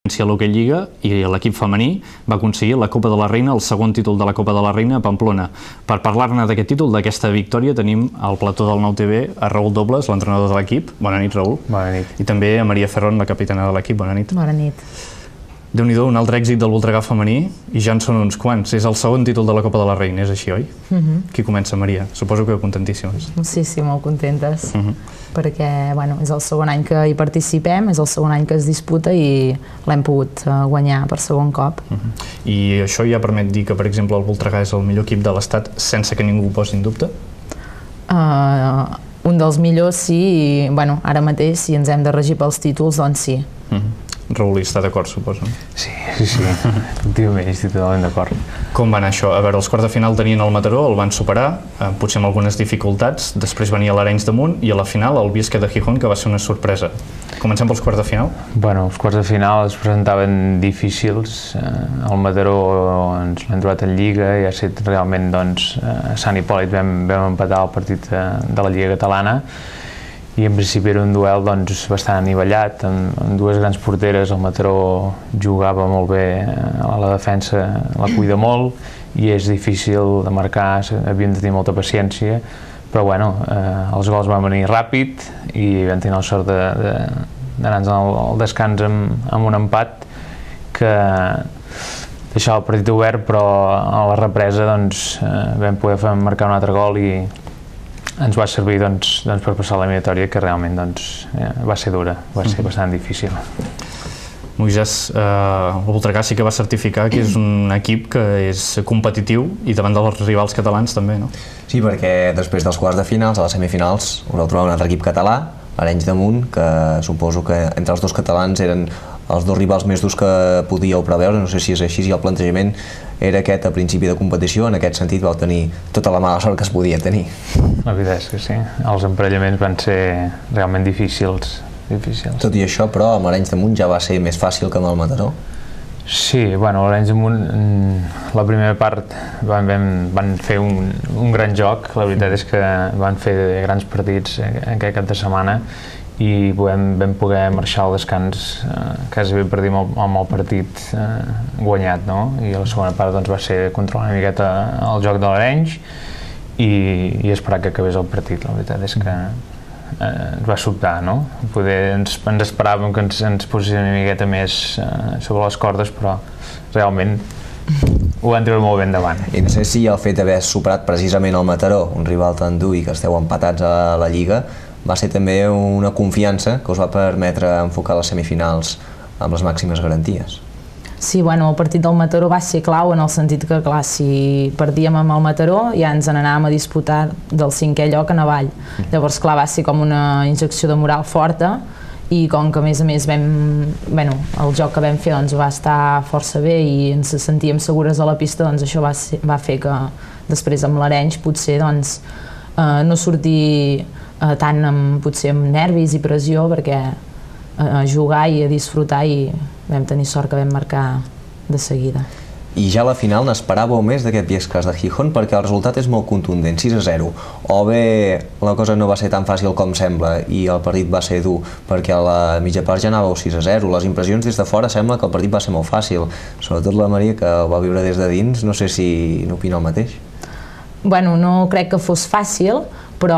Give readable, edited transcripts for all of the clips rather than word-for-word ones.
a l'Hockey Lliga i l'equip femení va aconseguir la Copa de la Reina, el segon títol de la Copa de la Reina a Pamplona. Per parlar-ne d'aquest títol, d'aquesta victòria, tenim al plató del Nou TV a Raül Dobles, l'entrenador de l'equip. Bona nit, Raül. Bona nit. I també a Maria Ferron, la capitana de l'equip. Bona nit. Bona nit. Déu-n'hi-do, un altre èxit del Voltregà femení, i ja en són uns quants. És el segon títol de la Copa de la Reina, és així, oi? Qui comença, Maria? Suposo que contentíssimes. Sí, molt contentes, perquè és el segon any que hi participem, és el segon any que es disputa i l'hem pogut guanyar per segon cop. I això ja permet dir que, per exemple, el Voltregà és el millor equip de l'Estat sense que ningú ho posi en dubte? Un dels millors, sí, i ara mateix, si ens hem de regir pels títols, doncs sí. Raül hi està d'acord, suposo. Sí, efectivament, estic totalment d'acord. Com va anar això? A veure, els quarts de final tenien el Mataró, el van superar, potser amb algunes dificultats, després venia l'Arenys de Munt i a la final el Biesca de Gijón, que va ser una sorpresa. Comencem pels quarts de final? Bueno, els quarts de final es presentaven difícils. El Mataró ens l'hem trobat en Lliga i ha estat realment, doncs, a Sant Hipòlit vam empatar el partit de la Lliga Catalana i en principi era un duel bastant anivellat, amb dues grans porteres. El Mataró jugava molt bé a la defensa, la cuida molt i és difícil de marcar, havíem de tenir molta paciència, però els gols van venir ràpid i vam tenir la sort d'anar-nos al descans amb un empat que deixava el partit obert, però a la represa vam poder marcar un altre gol i ens va servir per passar l'eliminatòria, que realment va ser dura, va ser bastant difícil. Moisès, el Voltregà sí que va certificar que és un equip que és competitiu i davant dels rivals catalans també, no? Sí, perquè després dels quarts de finals, a les semifinals, us vau trobar un altre equip català, l'Arenys de Munt, que suposo que entre els dos catalans eren els dos rivals més durs que podíeu preveure. No sé si és així, si el plantejament era aquest a principi de competició. En aquest sentit vau tenir tota la mala sort que es podia tenir. La veritat és que sí, els emparellaments van ser realment difícils. Tot i això, però, amb l'Arenys de Munt ja va ser més fàcil que amb el Mataró? Sí, l'Arenys de Munt, la primera part van fer un gran joc. La veritat és que van fer grans partits aquest cap de setmana i vam poder marxar al descans quasi bé per dir amb el partit guanyat, no? I a la segona part va ser controlar una miqueta el joc de l'Arenys i esperar que acabés el partit. La veritat és que ens va sobtar, no? Ens esperàvem que ens posessin una miqueta més sobre les cordes, però realment ho van treure molt ben davant. I no sé si el fet d'haver superat precisament el Mataró, un rival tan dur i que esteu empatats a la Lliga, va ser també una confiança que us va permetre enfocar les semifinals amb les màximes garanties. Sí, el partit del Mataró va ser clau en el sentit que, clar, si perdíem amb el Mataró ja ens n'anàvem a disputar del 5è lloc a avall. Llavors, clar, va ser com una injecció de moral forta i com que, a més, el joc que vam fer va estar força bé i ens sentíem segures a la pista, això va fer que després amb l'Arenys potser no sortir tant potser amb nervis i pressió, perquè a jugar i a disfrutar, i vam tenir sort que vam marcar de seguida. I ja a la final n'esperàveu més d'aquest Biescas de Gijón, perquè el resultat és molt contundent, 6-0. O bé la cosa no va ser tan fàcil com sembla i el partit va ser dur, perquè a la mitja part ja anàveu 6-0. Les impressions des de fora sembla que el partit va ser molt fàcil. Sobretot la Maria, que el va viure des de dins, no sé si n'opina el mateix. No crec que fos fàcil, però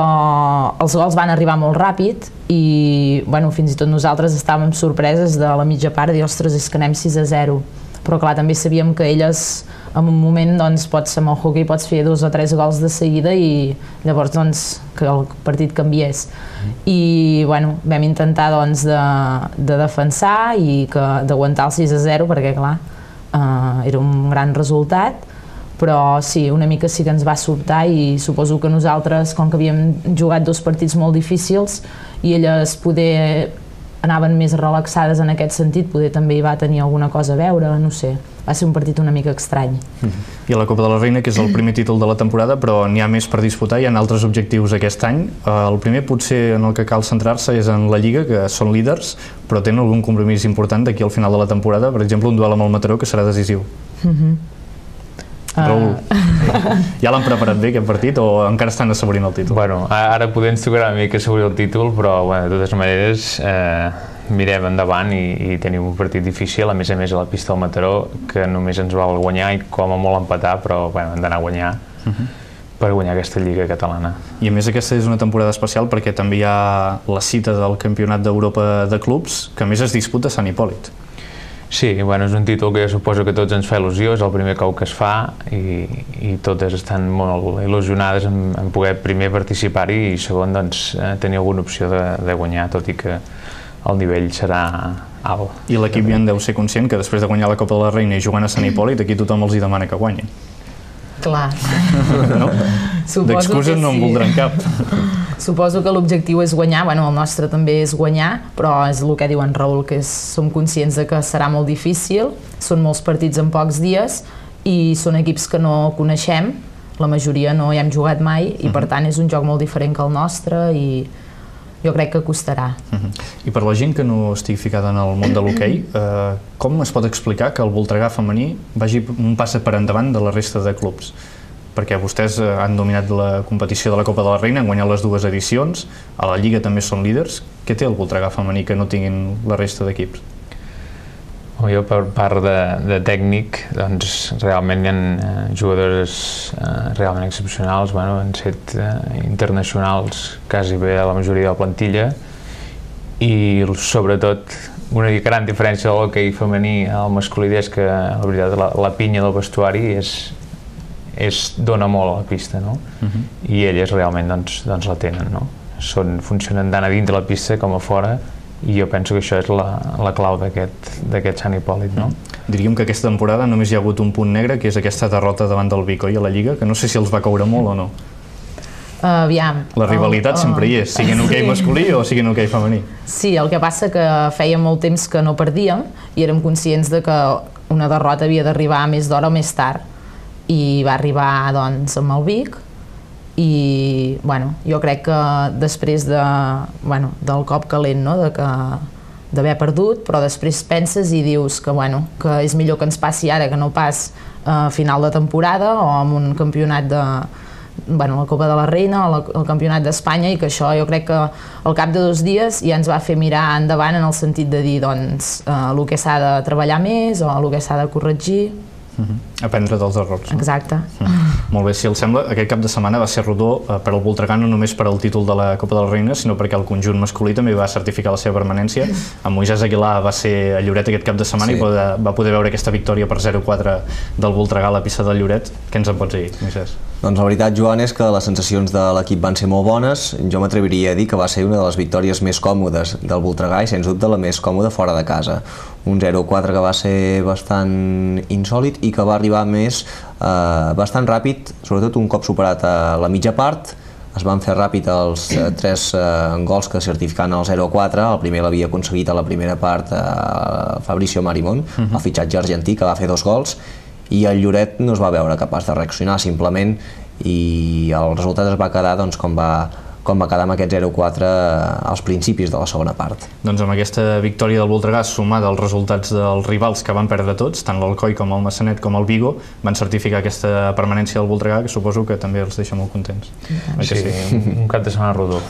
els gols van arribar molt ràpid i fins i tot nosaltres estàvem sorpreses de la mitja part, dir, ostres, és que anem 6-0. Però clar, també sabíem que elles en un moment, pots amb el hoquei pots fer 2 o 3 gols de seguida i llavors que el partit canviés. I vam intentar de defensar i d'aguantar el 6-0, perquè clar, era un gran resultat, però sí, una mica sí que ens va sobtar i suposo que nosaltres, com que havíem jugat 2 partits molt difícils i elles poder anaven més relaxades en aquest sentit, poder també hi va tenir alguna cosa a veure, no sé, va ser un partit una mica estrany. I a la Copa de la Reina, que és el primer títol de la temporada, però n'hi ha més per disputar, hi ha altres objectius aquest any. El primer potser en el que cal centrar-se és en la Lliga, que són líders, però tenen algun compromís important d'aquí al final de la temporada, per exemple un duel amb el Mataró que serà decisiu. Raül, ja l'han preparat bé aquest partit o encara estan assaborint el títol? Ara poder ens tocarà una mica assaborir el títol, però de totes maneres mirem endavant i tenim un partit difícil, a més a la pista del Mataró, que només ens val guanyar i com a molt empatar, però bueno, hem d'anar a guanyar per guanyar aquesta Lliga catalana. I a més aquesta és una temporada especial perquè també hi ha la cita del Campionat d'Europa de Clubs, que a més es disputa a Sant Hipòlit. Sí, bueno, és un títol que jo suposo que tots ens fa il·lusió, és el primer cop que es fa i totes estan molt il·lusionades en poder primer participar-hi i segon doncs, tenir alguna opció de guanyar, tot i que el nivell serà alt. I l'equip ja en deu ser conscient que després de guanyar la Copa de la Reina i jugant a Sant Hipòlit, aquí tothom els hi demana que guanyin. Clar. No? D'excuses no en voldran cap. Suposo que l'objectiu és guanyar, bueno, el nostre també és guanyar, però és el que diu en Raül, que som conscients de que serà molt difícil, són molts partits en pocs dies i són equips que no coneixem, la majoria no hi hem jugat mai i per tant és un joc molt diferent que el nostre i jo crec que costarà. I per la gent que no estigui ficada en el món de l'hoquei, com es pot explicar que el Voltregà femení vagi un pas per endavant de la resta de clubs? Perquè vostès han dominat la competició de la Copa de la Reina, han guanyat les 2 edicions, a la Lliga també són líders. Què té el Voltregà femení que no tinguin la resta d'equips? Jo, per part de tècnic, doncs realment hi ha jugadores realment excepcionals, bueno, han set internacionals quasi bé a la majoria de la plantilla i sobretot una gran diferència de l'hoquei femení al masculí és que la veritat la pinya del vestuari dona molt a la pista, no? I elles realment doncs la tenen, no? Funcionen tant a dins de la pista com a fora i jo penso que això és la clau d'aquest Sant Hipòlit, no? Diríem que aquesta temporada només hi ha hagut un punt negre, que és aquesta derrota davant del Vic, oi, a la Lliga, que no sé si els va caure molt o no. Aviam. La rivalitat sempre hi és, sigui en hoquei masculí o sigui en hoquei femení. Sí, el que passa que feia molt temps que no perdíem i érem conscients de que una derrota havia d'arribar més d'hora o més tard i va arribar doncs amb el Vic i bueno, jo crec que després del cop calent, no? D'haver perdut, però després penses i dius que, que és millor que ens passi ara que no pas a final de temporada o en un campionat la Copa de la Reina o el Campionat d'Espanya i que això jo crec que al cap de 2 dies ja ens va fer mirar endavant en el sentit de dir doncs el que s'ha de treballar més o el que s'ha de corregir. Aprendre dels errors. Exacte. Molt bé, si els sembla, aquest cap de setmana va ser rodó per al Voltregà no només per al títol de la Copa de la Reina, sinó perquè el conjunt masculí també va certificar la seva permanència. En Moisès Aguilar va ser a Lloret aquest cap de setmana i va poder veure aquesta victòria per 0-4 del Voltregà a la pista del Lloret. Què ens en pots dir, Moisès? Doncs la veritat, Joan, és que les sensacions de l'equip van ser molt bones. Jo m'atreviria a dir que va ser una de les victòries més còmodes del Voltregà i sens dubte la més còmoda fora de casa. Un 0-4 que va ser bastant insòlid i que va arribar més bastant ràpid, sobretot un cop superat a la mitja part. Es van fer ràpid els 3 gols que certificaven el 0-4. El primer l'havia aconseguit a la primera part Fabricio Marimón, el fitxatge argentí, que va fer 2 gols, i el Lloret no es va veure capaç de reaccionar simplement i el resultat es va quedar doncs, com va quedar amb aquest 0-4 als principis de la segona part. Doncs amb aquesta victòria del Voltregà sumada als resultats dels rivals que van perdre tots, tant l'Alcoi com el Massanet com el Vigo, van certificar aquesta permanència del Voltregà, que suposo que també els deixa molt contents. Sí, un cap de setmana rodó.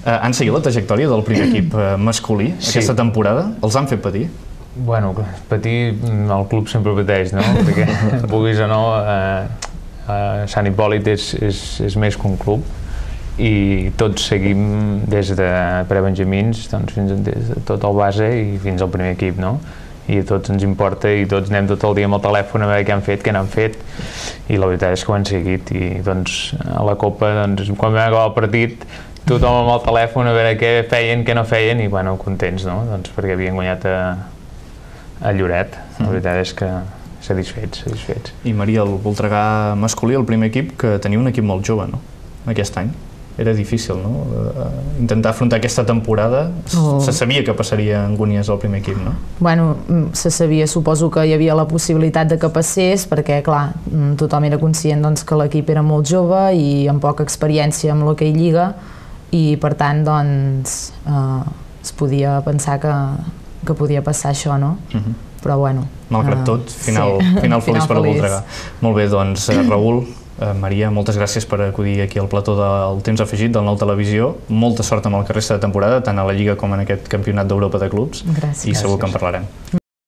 Han seguit la trajectòria del primer equip masculí aquesta temporada? Els han fet patir? Bueno, patir el club sempre pateix, no? Perquè, vulguis o no, Sant Hipòlit és més que un club i tots seguim des de prebenjamins fins a tot el base i fins al primer equip, no? I a tots ens importa i tots anem tot el dia amb el telèfon a veure què han fet, què n'han fet i la veritat és que ho han seguit i doncs a la Copa, doncs, quan vam acabar el partit tothom amb el telèfon a veure què feien, què no feien i bueno, contents, no? Doncs perquè havien guanyat a Lloret, la veritat és que satisfets. I Maria, el Voltregà masculí, el primer equip, que tenia un equip molt jove, no? Aquest any. Era difícil, no? Intentar afrontar aquesta temporada. Se sabia que passaria angúnies al primer equip, no? Bueno, se sabia, suposo que hi havia la possibilitat de que passés, perquè, clar, tothom era conscient doncs, que l'equip era molt jove i amb poca experiència amb l'hoquei lliga i, per tant, doncs, es podia pensar que podia passar això, no? Però bueno... Malgrat tot, final feliç per al Voltregà. Molt bé, doncs, Raül, Maria, moltes gràcies per acudir aquí al plató del Temps Afegit del Nou Televisió. Molta sort amb el que resta de temporada, tant a la Lliga com en aquest Campionat d'Europa de Clubs. Gràcies. I segur que en parlarem.